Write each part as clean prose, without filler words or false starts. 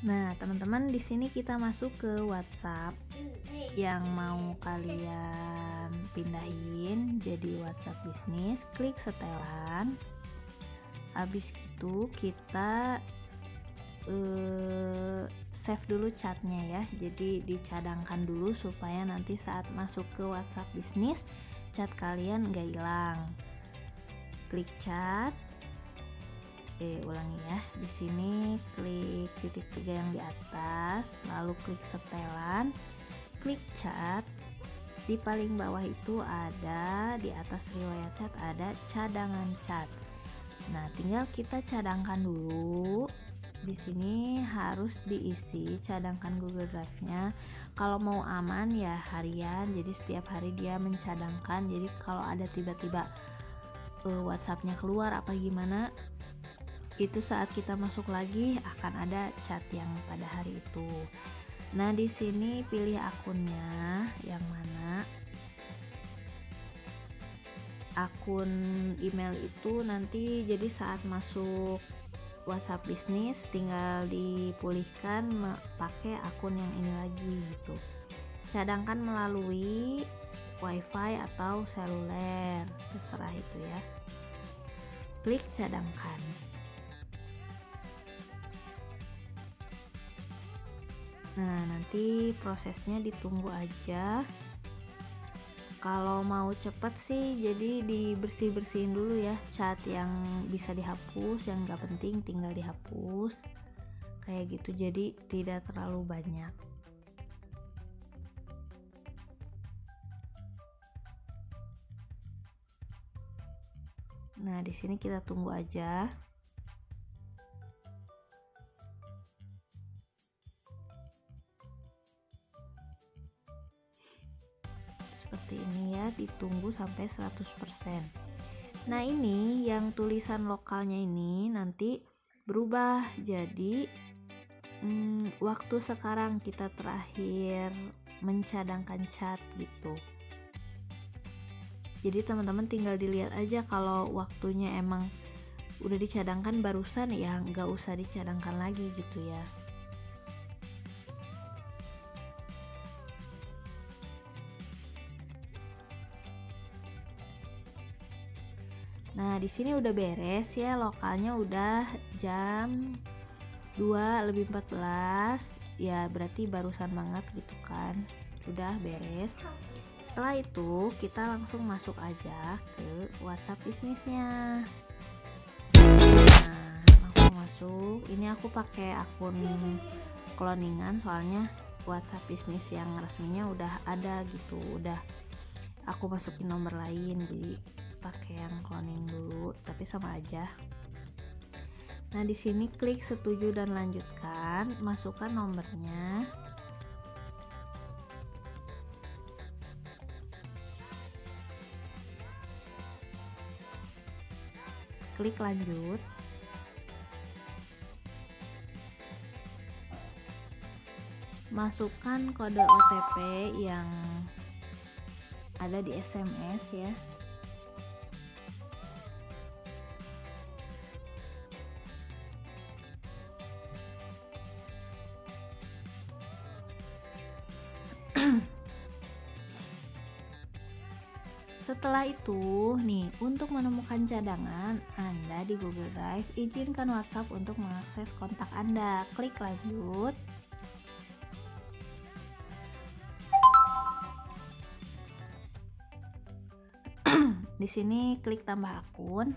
Nah, teman-teman, di sini kita masuk ke WhatsApp yang mau kalian pindahin jadi WhatsApp bisnis. Klik setelan. Habis itu kita save dulu chatnya ya. Jadi dicadangkan dulu supaya nanti saat masuk ke WhatsApp bisnis chat kalian nggak hilang. Klik chat. Ulangi ya. Di sini klik titik 3 yang di atas, lalu klik setelan, klik chat. Di paling bawah itu ada, di atas riwayat chat ada cadangan chat. Nah, tinggal kita cadangkan dulu. Di sini harus diisi, cadangkan Google Drive-nya. Kalau mau aman ya harian, jadi setiap hari dia mencadangkan. Jadi kalau ada tiba-tiba WhatsApp-nya keluar apa gimana, itu saat kita masuk lagi akan ada chat yang pada hari itu. Nah, di sini pilih akunnya yang mana. Akun email itu nanti jadi saat masuk WhatsApp bisnis tinggal dipulihkan pakai akun yang ini lagi gitu. Cadangkan melalui WiFi atau seluler, terserah itu ya. Klik cadangkan. Nah, nanti prosesnya ditunggu aja. Kalau mau cepet sih jadi dibersih-bersihin dulu ya chat yang bisa dihapus, yang gak penting tinggal dihapus kayak gitu, jadi tidak terlalu banyak. Nah, di sini kita tunggu aja. Seperti ini ya, ditunggu sampai 100%. Nah, ini yang tulisan lokalnya ini nanti berubah jadi waktu sekarang kita terakhir mencadangkan chat gitu. Jadi teman-teman tinggal dilihat aja, kalau waktunya emang udah dicadangkan barusan ya nggak usah dicadangkan lagi gitu ya. Nah, di sini udah beres ya, lokalnya udah jam 2:14 ya, berarti barusan banget gitu kan, udah beres. Setelah itu kita langsung masuk aja ke WhatsApp bisnisnya. Nah, langsung masuk. Ini aku pakai akun cloningan soalnya WhatsApp bisnis yang resminya udah ada gitu, udah aku masukin nomor lain, jadi pakai yang cloning dulu, tapi sama aja. Nah, di sini klik setuju dan lanjutkan, masukkan nomornya. Klik lanjut. Masukkan kode OTP yang ada di SMS ya. Setelah itu nih, untuk menemukan cadangan Anda di Google Drive, izinkan WhatsApp untuk mengakses kontak Anda. Klik lanjut. Di sini klik tambah akun.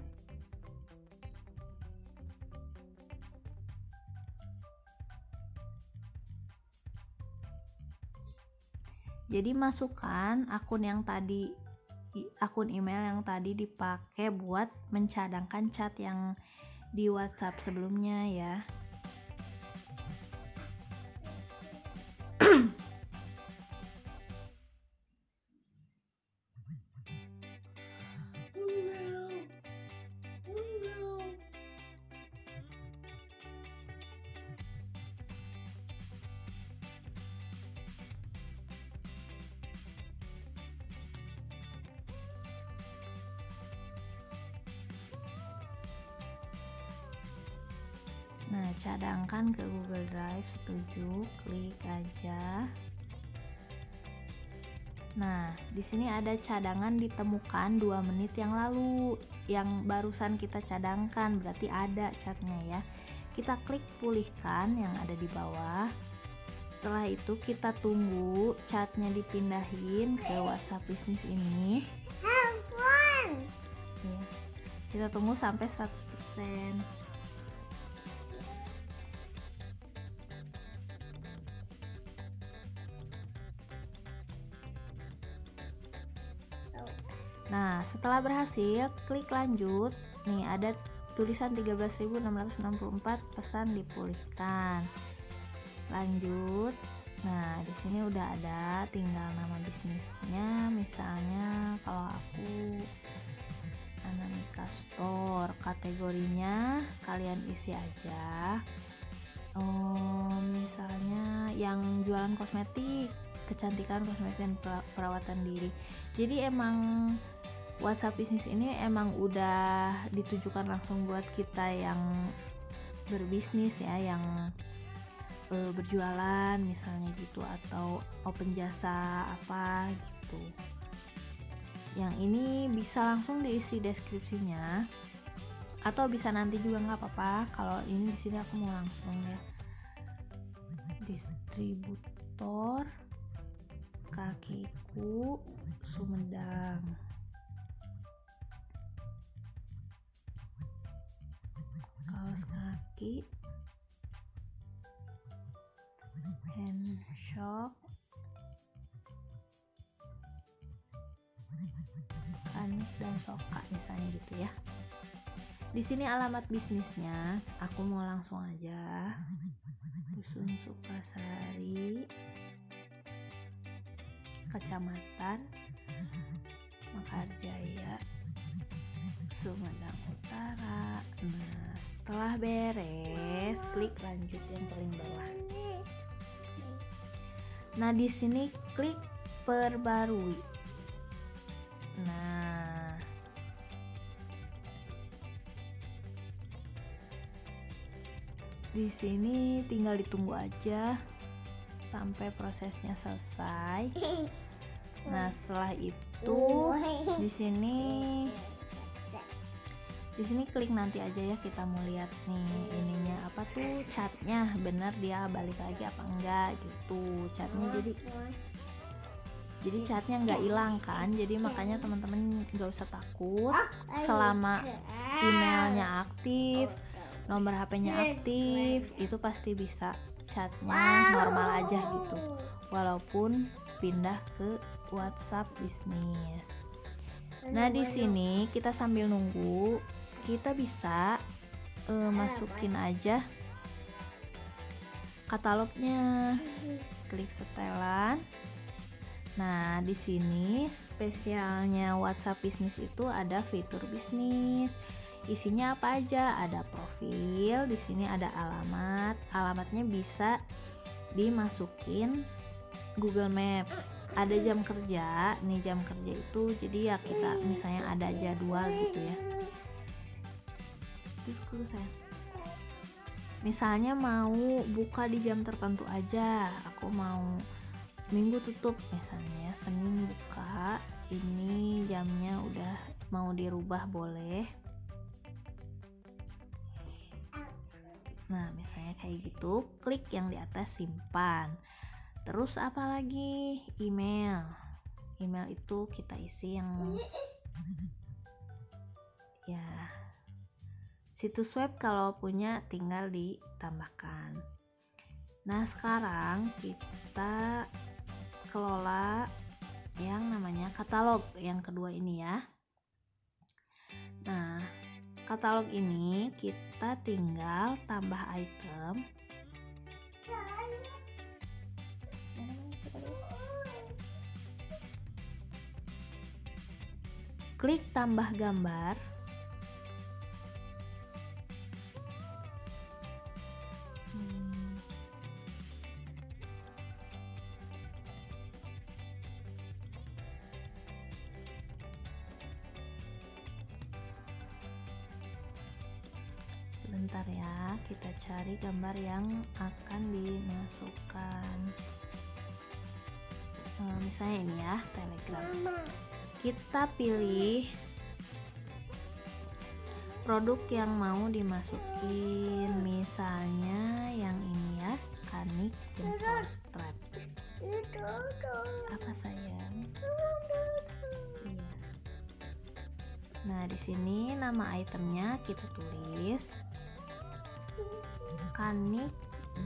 Jadi masukkan akun email yang tadi dipakai buat mencadangkan chat yang di WhatsApp sebelumnya ya. Nah, cadangkan ke Google Drive, setuju, klik aja. Nah, di sini ada cadangan ditemukan 2 menit yang lalu, yang barusan kita cadangkan, berarti ada catnya ya. Kita klik pulihkan yang ada di bawah. Setelah itu kita tunggu catnya dipindahin ke WhatsApp bisnis ini. Ya, kita tunggu sampai 100%. Nah, setelah berhasil, klik lanjut. Nih, ada tulisan 13.664 pesan dipulihkan. Lanjut. Nah, di sini udah ada, tinggal nama bisnisnya. Misalnya kalau aku Anamika Store, kategorinya kalian isi aja. Misalnya yang jualan kosmetik, kecantikan, kosmetik, dan perawatan diri. Jadi emang WhatsApp bisnis ini emang udah ditujukan langsung buat kita yang berbisnis ya, yang berjualan misalnya gitu, atau open jasa apa gitu. Yang ini bisa langsung diisi deskripsinya, atau bisa nanti juga nggak apa-apa. Kalau ini di sini aku mau langsung ya, distributor kakiku Sumedang. Kaos kaki hand shop Panik dan Soka misalnya gitu ya. Di sini alamat bisnisnya aku mau langsung aja, Dusun Sukasari, Kecamatan Mekarjaya, Sumedang Utara. Nah, setelah beres, klik lanjut yang paling bawah. Nah, di sini klik perbarui. Nah, di sini tinggal ditunggu aja sampai prosesnya selesai. Nah, setelah itu di sini klik nanti aja ya, kita mau lihat nih ininya apa tuh, catnya bener dia balik lagi apa enggak gitu. Catnya jadi catnya nggak hilang kan, jadi makanya teman-teman nggak usah takut. Selama emailnya aktif, nomor HP-nya aktif, itu pasti bisa catnya normal aja gitu, walaupun pindah ke WhatsApp bisnis. Nah, di sini kita sambil nunggu, kita bisa masukin aja katalognya, klik setelan. Nah, di sini spesialnya WhatsApp bisnis itu ada fitur bisnis. Isinya apa aja? Ada profil, di sini ada alamat. Alamatnya bisa dimasukin Google Maps. Ada jam kerja. Nih jam kerja itu jadi ya kita misalnya ada jadwal gitu ya. Terus saya misalnya mau buka di jam tertentu aja. Aku mau Minggu tutup misalnya, Senin buka, ini jamnya udah mau dirubah boleh. Nah, misalnya kayak gitu, klik yang di atas simpan. Terus apa lagi? Email itu kita isi yang ya, situs web kalau punya tinggal ditambahkan. Nah, sekarang kita kelola yang namanya katalog yang kedua ini ya. Nah, katalog ini kita tinggal tambah item. Klik tambah gambar. Bentar ya, kita cari gambar yang akan dimasukkan. Misalnya ini ya, Telegram. Kita pilih produk yang mau dimasukin, misalnya yang ini ya, Kanik jempol strap. Apa sayang? Iya. Nah, di sini nama itemnya kita tulis Kanik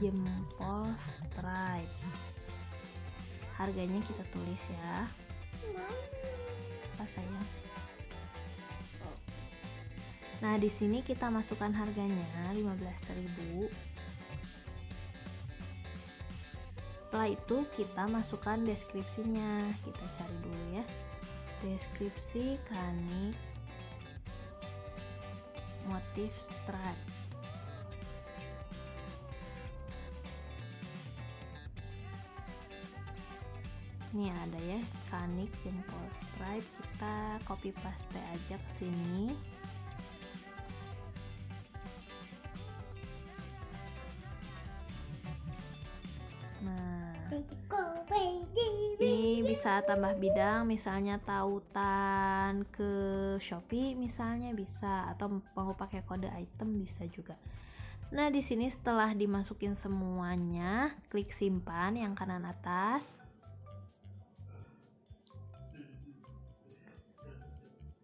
jempol stripe. Harganya kita tulis ya. Apa sayang? Nah, di sini kita masukkan harganya 15.000. Setelah itu kita masukkan deskripsinya. Kita cari dulu ya. Deskripsi Kanik motif stripe. Ini ada ya, Kanik jempol stripe. Kita copy paste aja ke sini. Nah, ini bisa tambah bidang, misalnya tautan ke Shopee misalnya bisa, atau mau pakai kode item bisa juga. Nah, di sini setelah dimasukin semuanya, klik simpan yang kanan atas.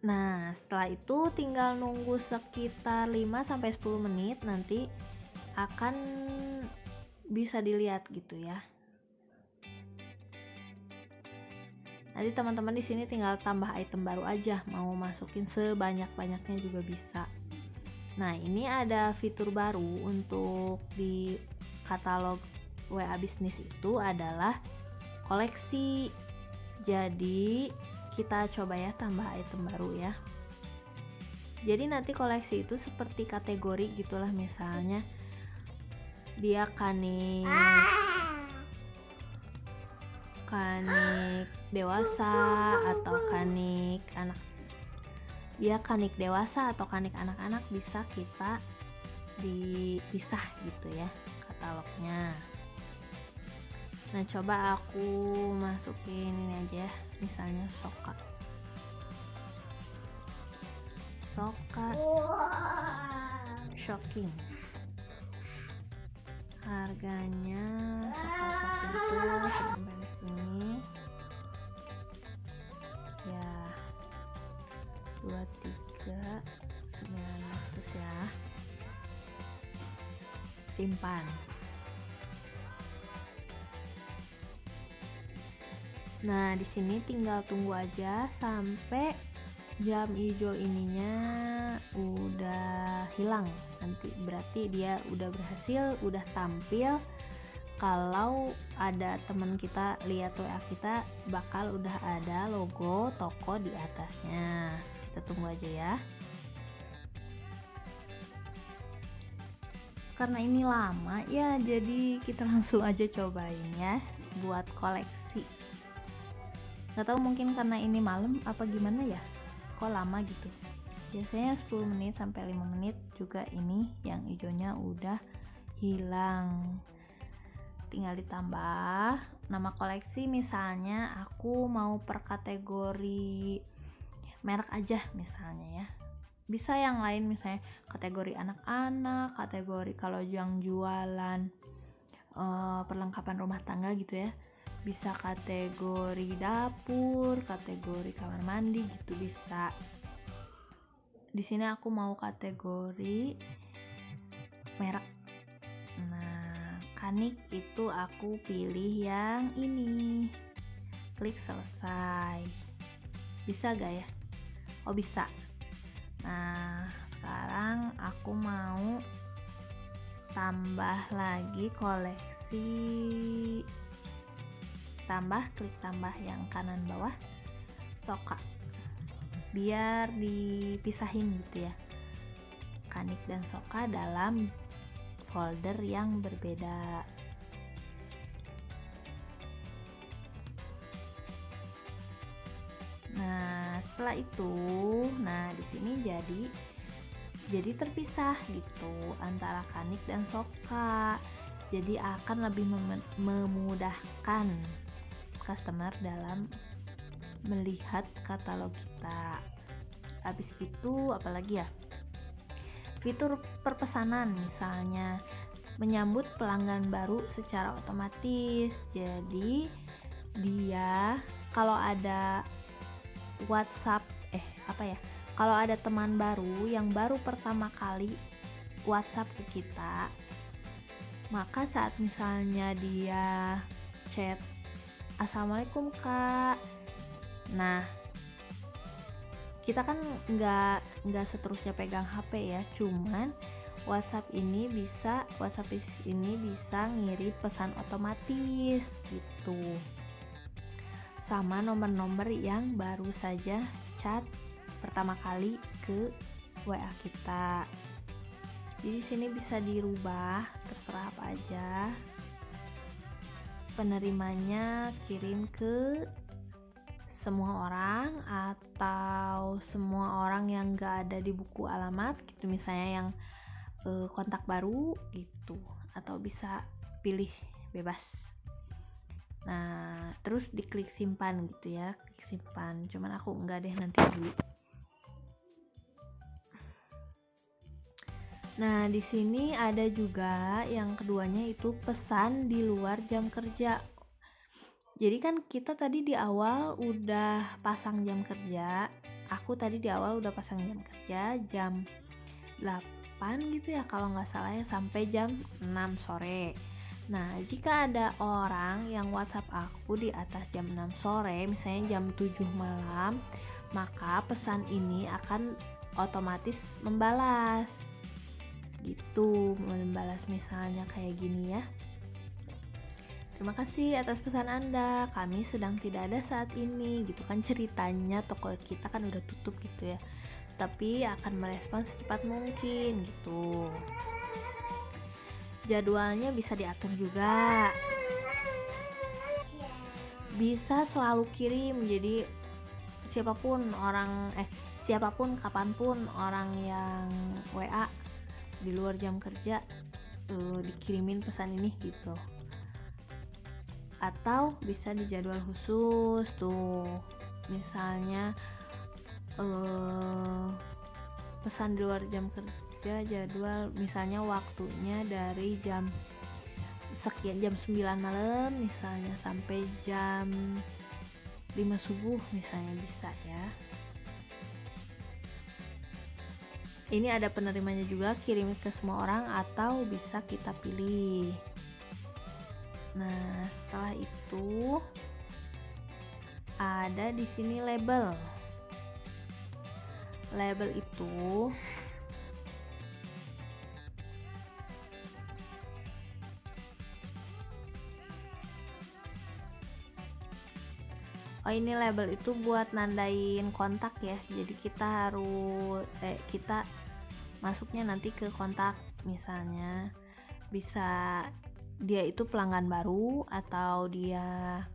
Nah, setelah itu tinggal nunggu sekitar 5-10 menit, nanti akan bisa dilihat gitu ya. Nanti teman-teman di sini tinggal tambah item baru aja, mau masukin sebanyak-banyaknya juga bisa. Nah, ini ada fitur baru untuk di katalog WA Bisnis itu adalah koleksi. Jadi kita coba ya tambah item baru ya. Jadi nanti koleksi itu seperti kategori gitulah, misalnya dia kanik dewasa atau kanik anak. Dia kanik dewasa atau kanik anak-anak, bisa kita dipisah gitu ya katalognya. Nah, coba aku masukin ini aja ya, misalnya Soka shocking. Harganya Soka shocking itu sampai di sini ya, 23.900 ya. Simpan. Nah, di sini tinggal tunggu aja sampai jam hijau ininya udah hilang. Nanti berarti dia udah berhasil, udah tampil. Kalau ada teman kita lihat WA kita, bakal udah ada logo toko di atasnya. Kita tunggu aja ya. Karena ini lama ya, jadi kita langsung aja cobain ya buat koleksi. Gak tahu mungkin karena ini malam apa gimana ya, kok lama gitu. Biasanya 10 menit sampai 5 menit juga ini yang hijaunya udah hilang. Tinggal ditambah nama koleksi, misalnya aku mau per kategori merek aja misalnya ya. Bisa yang lain, misalnya kategori anak-anak, kategori kalau yang jualan perlengkapan rumah tangga gitu ya. Bisa kategori dapur, kategori kamar mandi gitu bisa. Di sini aku mau kategori merek. Nah, Kanik itu aku pilih yang ini. Klik selesai. Bisa gak ya? Oh, bisa. Nah, sekarang aku mau tambah lagi koleksi. Klik tambah yang kanan bawah, Soka, biar dipisahin gitu ya, Kanik dan Soka dalam folder yang berbeda. Nah, setelah itu, nah di sini jadi jadi terpisah gitu antara Kanik dan Soka. Jadi akan lebih memudahkan customer dalam melihat katalog kita. Habis gitu apalagi ya, fitur perpesanan misalnya menyambut pelanggan baru secara otomatis. Jadi dia kalau ada WhatsApp kalau ada teman baru yang baru pertama kali WhatsApp ke kita, maka saat misalnya dia chat, "Assalamualaikum Kak." Nah, kita kan nggak seterusnya pegang HP ya, cuman WhatsApp Business ini bisa ngirim pesan otomatis gitu, sama nomor-nomor yang baru saja chat pertama kali ke WA kita. Jadi sini bisa dirubah, terserah apa aja. Penerimanya kirim ke semua orang atau semua orang yang gak ada di buku alamat gitu, misalnya yang kontak baru gitu, atau bisa pilih bebas. Nah, terus diklik simpan gitu ya, klik simpan. Cuman aku enggak deh, nanti dulu. Nah, di sini ada juga yang keduanya itu pesan di luar jam kerja. Jadi kan kita tadi di awal udah pasang jam kerja. Aku tadi di awal udah pasang jam kerja jam 8 gitu ya kalau nggak salah ya, sampai jam 6 sore. Nah, jika ada orang yang WhatsApp aku di atas jam 6 sore, misalnya jam 7 malam, maka pesan ini akan otomatis membalas. Gitu, membalas misalnya kayak gini ya. "Terima kasih atas pesan Anda, kami sedang tidak ada saat ini," gitu kan ceritanya. Toko kita kan udah tutup gitu ya, tapi akan merespon secepat mungkin gitu. Jadwalnya bisa diatur juga, bisa selalu kirim. Jadi siapapun kapanpun orang yang WA di luar jam kerja dikirimin pesan ini gitu. Atau bisa di jadwal khusus tuh, misalnya pesan di luar jam kerja, jadwal misalnya waktunya dari jam sekian, jam 9 malam misalnya sampai jam 5 subuh misalnya, bisa ya. Ini ada penerimanya juga, kirim ke semua orang atau bisa kita pilih. Nah, setelah itu ada di sini label. Label itu ini label itu buat nandain kontak ya. Jadi kita harus kita masuknya nanti ke kontak, misalnya bisa dia itu pelanggan baru, atau dia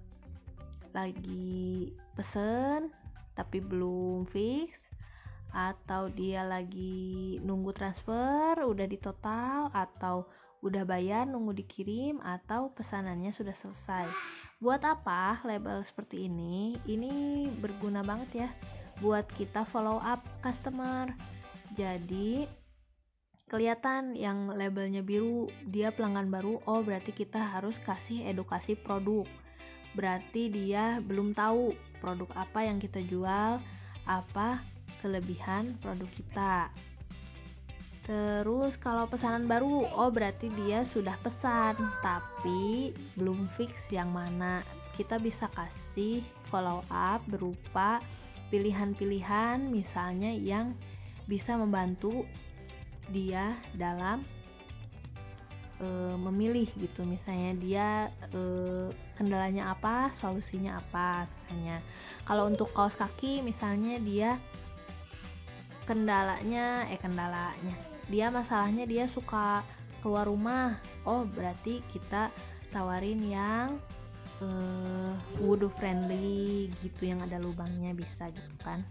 lagi pesen tapi belum fix, atau dia lagi nunggu transfer udah di total, atau udah bayar nunggu dikirim, atau pesanannya sudah selesai. Buat apa label seperti ini? Ini berguna banget ya buat kita follow up customer. Jadi kelihatan yang labelnya biru, dia pelanggan baru, oh berarti kita harus kasih edukasi produk. Berarti dia belum tahu produk apa yang kita jual, apa kelebihan produk kita. Terus kalau pesanan baru, oh berarti dia sudah pesan tapi belum fix yang mana. Kita bisa kasih follow up berupa pilihan-pilihan misalnya yang bisa membantu dia dalam memilih gitu. Misalnya dia kendalanya apa, solusinya apa. Misalnya kalau untuk kaos kaki, misalnya dia kendalanya dia masalahnya dia suka keluar rumah, oh berarti kita tawarin yang wood friendly gitu, yang ada lubangnya, bisa gitu kan.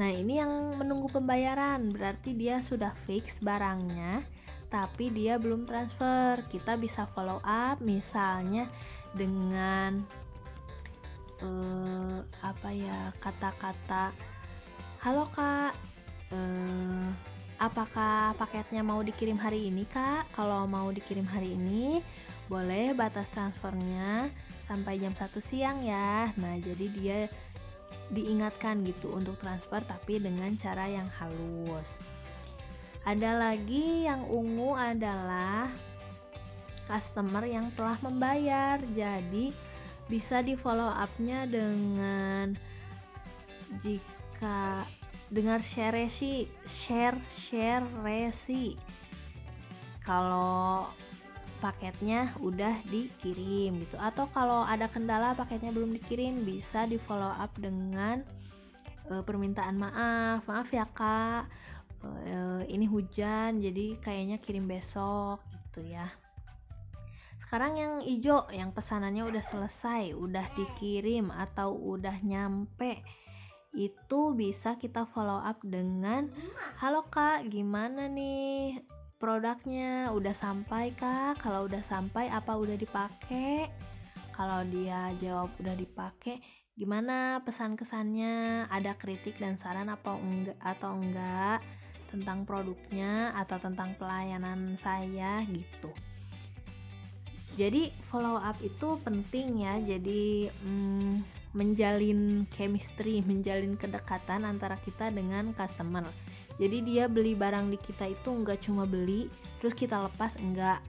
Nah, ini yang menunggu pembayaran, berarti dia sudah fix barangnya tapi dia belum transfer. Kita bisa follow up misalnya dengan kata-kata, halo kak, apakah paketnya mau dikirim hari ini kak? Kalau mau dikirim hari ini boleh batas transfernya sampai jam 1 siang ya. Nah, jadi dia diingatkan gitu untuk transfer tapi dengan cara yang halus. Ada lagi yang ungu adalah customer yang telah membayar. Jadi bisa di follow up-nya dengan jika dengar share resi kalau paketnya udah dikirim gitu, atau kalau ada kendala paketnya belum dikirim bisa di follow up dengan permintaan maaf ya kak, ini hujan jadi kayaknya kirim besok gitu ya. Sekarang yang hijau, yang pesanannya udah selesai, udah dikirim atau udah nyampe, itu bisa kita follow up dengan, halo kak, gimana nih produknya, udah sampai kak? Kalau udah sampai apa udah dipakai? Kalau dia jawab udah dipakai, gimana pesan kesannya, ada kritik dan saran atau enggak tentang produknya atau tentang pelayanan saya gitu. Jadi follow up itu penting ya, jadi menjalin chemistry, menjalin kedekatan antara kita dengan customer. Jadi dia beli barang di kita itu enggak cuma beli terus kita lepas, enggak,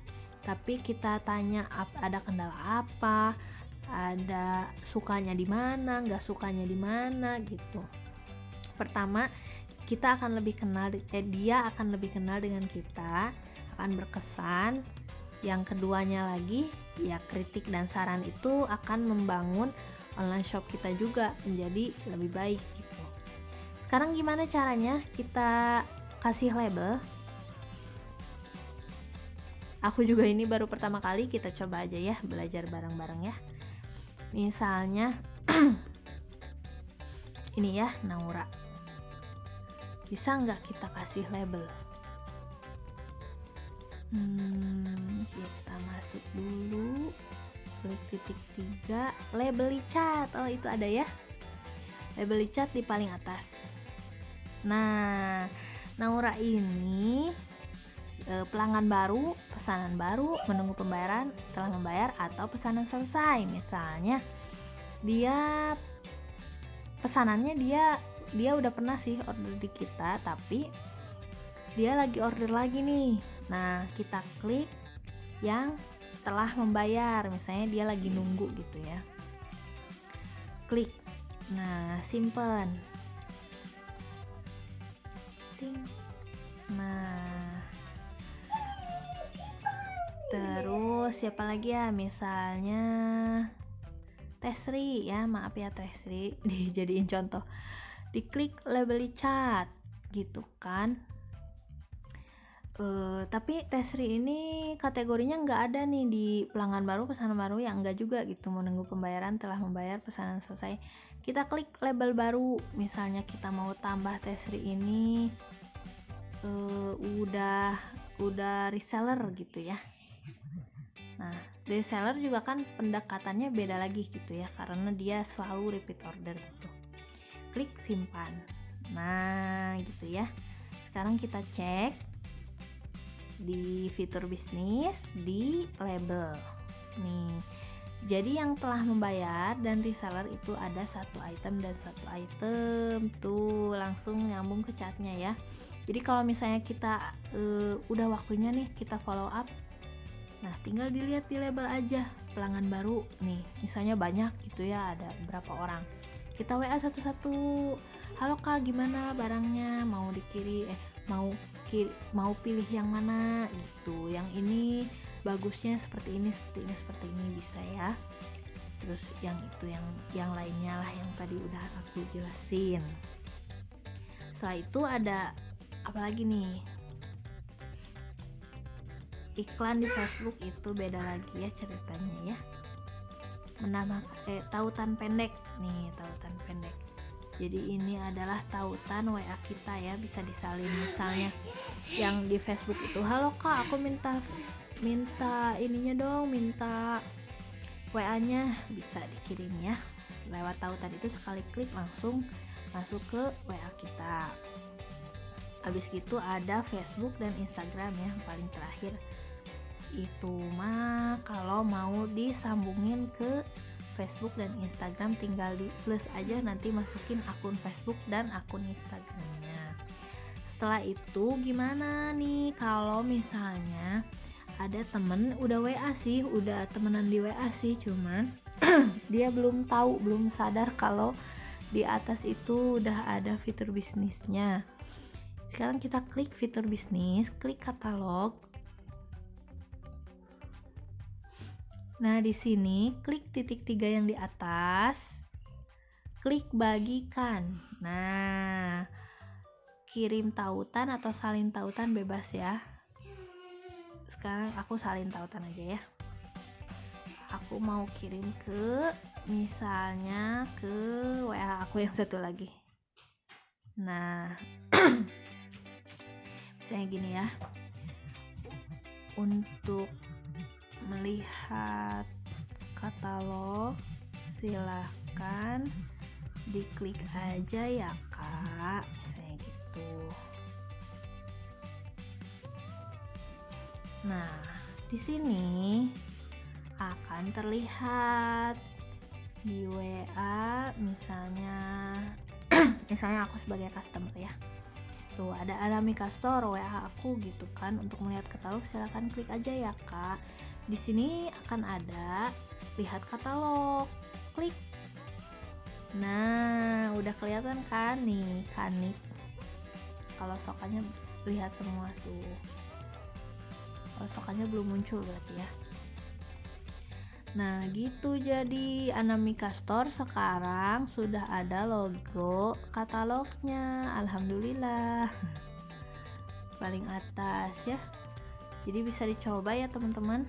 tapi kita tanya ada kendala apa, ada sukanya di mana, enggak sukanya di mana gitu. Pertama, kita akan lebih kenal, dia akan lebih kenal dengan kita, akan berkesan. Yang keduanya lagi, ya kritik dan saran itu akan membangun online shop kita juga menjadi lebih baik gitu. Sekarang gimana caranya kita kasih label? Aku juga ini baru pertama kali, kita coba aja ya, belajar bareng-bareng ya. Misalnya ini ya, Naura. Bisa nggak kita kasih label? Kita masuk dulu, klik titik 3, label chat. Oh, itu ada ya, label chat di paling atas. Nah, Naura ini pelanggan baru, pesanan baru, menunggu pembayaran, telah membayar, atau pesanan selesai. Misalnya dia pesanannya dia udah pernah sih order di kita, tapi dia lagi order lagi nih. Nah, kita klik yang telah membayar, misalnya dia lagi nunggu gitu ya, klik. Nah, simpen. Nah, terus siapa lagi ya, misalnya Tesri ya, maaf ya Tesri, dijadiin contoh, diklik label chat gitu kan. Tapi Tesri ini kategorinya nggak ada nih di pelanggan baru, pesanan baru, ya enggak juga gitu, menunggu pembayaran, telah membayar, pesanan selesai. Kita klik label baru, misalnya kita mau tambah Tesri ini udah reseller gitu ya. Nah, reseller juga kan pendekatannya beda lagi gitu ya, karena dia selalu repeat order gitu. Klik simpan. Nah, gitu ya. Sekarang kita cek di fitur bisnis, di label nih. Jadi yang telah membayar dan reseller itu ada satu item dan satu item, tuh langsung nyambung ke chatnya ya. Jadi kalau misalnya kita udah waktunya nih kita follow up, nah tinggal dilihat di label aja, pelanggan baru nih misalnya banyak gitu ya, ada berapa orang, kita WA satu-satu, halo kak, gimana barangnya, mau dikirim, mau pilih yang mana gitu, yang ini bagusnya seperti ini bisa ya. Terus yang itu yang lainnya lah yang tadi udah aku jelasin. Setelah itu ada apalagi nih, iklan di Facebook itu beda lagi ya ceritanya ya. Tautan pendek nih, tautan pendek. Jadi ini adalah tautan WA kita ya, bisa disalin. Misalnya yang di Facebook itu, halo kak, aku minta ininya dong, minta WA-nya, bisa dikirim ya. Lewat tautan itu sekali klik langsung masuk ke WA kita. Habis gitu ada Facebook dan Instagram ya, paling terakhir. Itu mah kalau mau disambungin ke Facebook dan Instagram tinggal di plus aja, nanti masukin akun Facebook dan akun Instagramnya. Setelah itu gimana nih kalau misalnya ada temen udah WA sih, udah temenan di WA sih, cuman dia belum tahu, belum sadar kalau di atas itu udah ada fitur bisnisnya. Sekarang kita klik fitur bisnis, klik katalog. Nah, di sini klik titik 3 yang di atas, klik bagikan. Nah, kirim tautan atau salin tautan bebas ya. Sekarang aku salin tautan aja ya. Aku mau kirim ke, misalnya ke WA aku yang satu lagi. Nah, misalnya gini ya. Untuk melihat katalog silahkan diklik aja ya kak, misalnya gitu. Nah, di sini akan terlihat di WA misalnya misalnya aku sebagai customer ya. Tuh ada alami customer WA aku gitu kan. Untuk melihat katalog silahkan klik aja ya kak. Di sini akan ada lihat katalog, klik. Nah, udah kelihatan kan nih kanik. Kalau sokannya lihat semua tuh. Kalau sokannya belum muncul berarti ya. Nah, gitu, jadi Anamika Store sekarang sudah ada logo katalognya. Alhamdulillah. Paling atas ya. Jadi bisa dicoba ya teman-teman.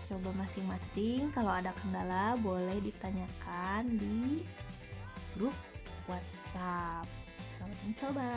Coba masing-masing, kalau ada kendala boleh ditanyakan di grup WhatsApp. Selamat mencoba.